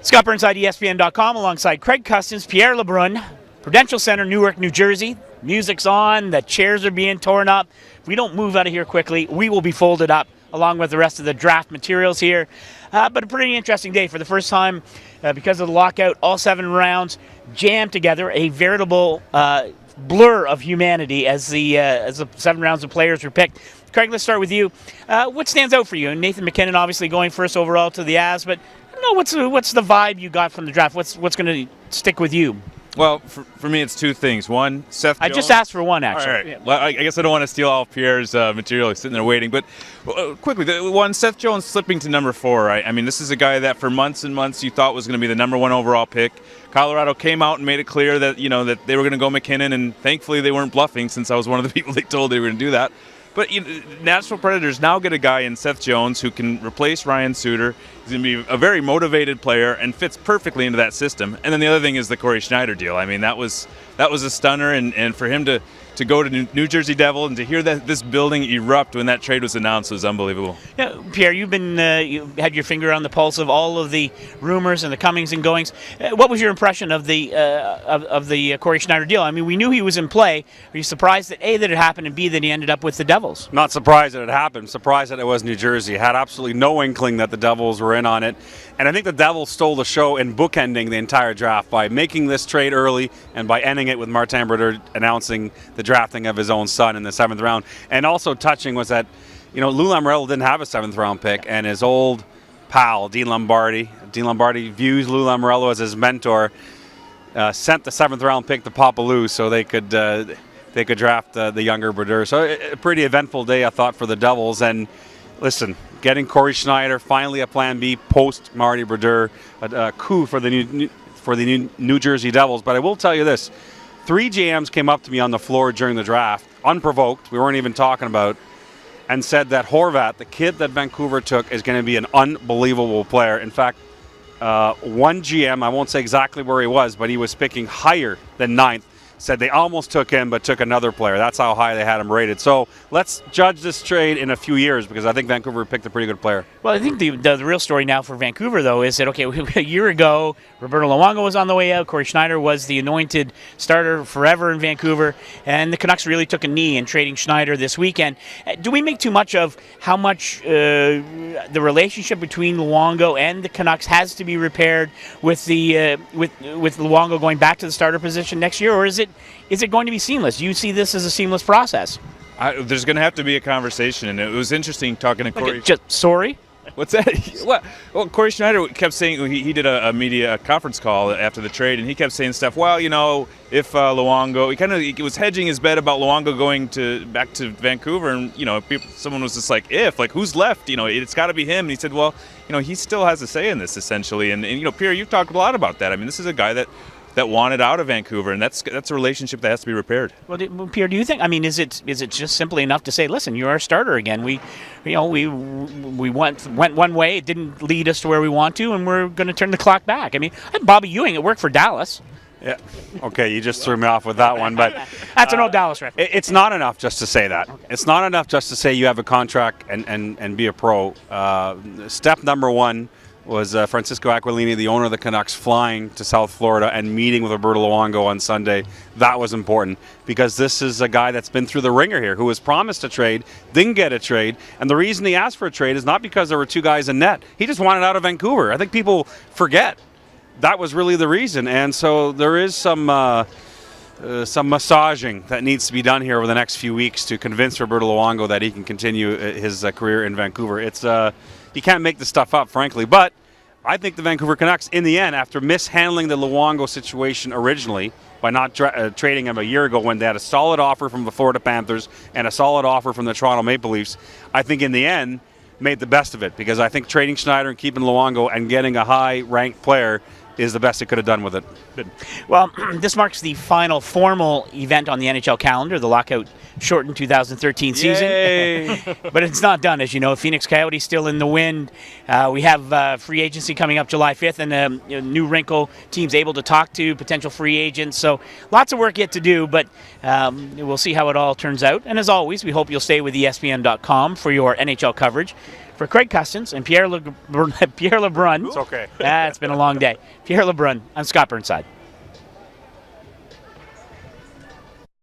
Scott Burnside, ESPN.com, alongside Craig Custance, Pierre LeBrun, Prudential Center, Newark, New Jersey. Music's on, the chairs are being torn up. If we don't move out of here quickly, we will be folded up along with the rest of the draft materials here. But a pretty interesting day. For the first time, because of the lockout, all 7 rounds jammed together, a veritable blur of humanity as the 7 rounds of players were picked. Craig, let's start with you. What stands out for you? Nathan MacKinnon obviously going first overall to the Avs, but what's the vibe you got from the draft? What's going to stick with you? Well, for me, it's 2 things. One, Seth Jones. I just asked for one, actually. All right. Yeah. Well, I guess I don't want to steal all of Pierre's material. He's sitting there waiting. But quickly, one, Seth Jones slipping to number 4. Right? I mean, this is a guy that for months and months you thought was going to be the number 1 overall pick. Colorado came out and made it clear that that they were going to go MacKinnon, and thankfully they weren't bluffing, since I was one of the people they told they were going to do that. But Nashville Predators now get a guy in Seth Jones who can replace Ryan Suter. He's going to be a very motivated player and fits perfectly into that system. And then the other thing is the Corey Schneider deal. I mean, that was a stunner, and for him to go to New Jersey Devil and to hear that this building erupt when that trade was announced was unbelievable. Yeah, Pierre, you've been you had your finger on the pulse of all of the rumors and the comings and goings. What was your impression of the Corey Schneider deal? I mean, we knew he was in play. Were you surprised that A, that it happened, and B, that he ended up with the Devils? Not surprised that it happened. Surprised that it was New Jersey. Had absolutely no inkling that the Devils were in on it. And I think the Devils stole the show in bookending the entire draft by making this trade early and by ending it with Martin Brodeur announcing the drafting of his own son in the 7th round. And also touching was that, Lou Lamoriello didn't have a 7th round pick, and his old pal, Dean Lombardi views Lou Lamoriello as his mentor, sent the 7th round pick to Papa Lou so they could draft the younger Brodeur. So a pretty eventful day, I thought, for the Devils. And listen, getting Corey Schneider, finally a plan B post Marty Brodeur, a coup for the New Jersey Devils. But I will tell you this, 3 GMs came up to me on the floor during the draft, unprovoked, we weren't even talking about, and said that Horvat, the kid that Vancouver took, is going to be an unbelievable player. In fact, one GM, I won't say exactly where he was, but he was picking higher than 9th, said they almost took him but took another player. That's how high they had him rated. So let's judge this trade in a few years, because I think Vancouver picked a pretty good player. Well, I think the real story now for Vancouver, though, is that, okay, a year ago, Roberto Luongo was on the way out. Corey Schneider was the anointed starter forever in Vancouver, and the Canucks really took a knee in trading Schneider this weekend. Do we make too much of how much the relationship between Luongo and the Canucks has to be repaired with with Luongo going back to the starter position next year, or is it going to be seamless? Do you see this as a seamless process? There's going to have to be a conversation, and it was interesting talking to Corey. Sorry? What's that? What? Well, Corey Schneider kept saying, he did a media conference call after the trade, and he kept saying stuff, if Luongo, he was hedging his bet about Luongo going back to Vancouver, and, someone was just like, who's left? It's got to be him. And he said, he still has a say in this, essentially. And Pierre, you've talked a lot about that. I mean, this is a guy that wanted out of Vancouver, and that's a relationship that has to be repaired. Well, Pierre, do you think? I mean, is it just simply enough to say, listen, you're our starter again? We went one way, it didn't lead us to where we want to, and we're going to turn the clock back. I mean, Bobby Ewing, it worked for Dallas. Yeah. Okay, you just threw me off with that one, but that's an old Dallas reference. It's not enough just to say that. Okay. It's not enough just to say you have a contract and be a pro. Step number 1 was Francisco Aquilini, the owner of the Canucks, flying to South Florida and meeting with Roberto Luongo on Sunday. That was important, because this is a guy that's been through the ringer here, who was promised a trade, didn't get a trade, and the reason he asked for a trade is not because there were 2 guys in net. He just wanted out of Vancouver. I think people forget that was really the reason, and so there is some massaging that needs to be done here over the next few weeks to convince Roberto Luongo that he can continue his career in Vancouver. It's you can't make this stuff up, frankly, but I think the Vancouver Canucks, in the end, after mishandling the Luongo situation originally by not trading him a year ago when they had a solid offer from the Florida Panthers and a solid offer from the Toronto Maple Leafs, I think in the end made the best of it, because I think trading Schneider and keeping Luongo and getting a high-ranked player is the best it could have done with it. Good. Well, this marks the final formal event on the NHL calendar, the lockout shortened 2013 season. But it's not done, as you know. Phoenix Coyotes still in the wind. We have free agency coming up July 5th, and a new wrinkle, teams able to talk to potential free agents. So lots of work yet to do, but we'll see how it all turns out. And as always, we hope you'll stay with ESPN.com for your NHL coverage For Craig Custance and Pierre LeBrun, It's okay. it's been a long day. Pierre LeBrun, I'm Scott Burnside.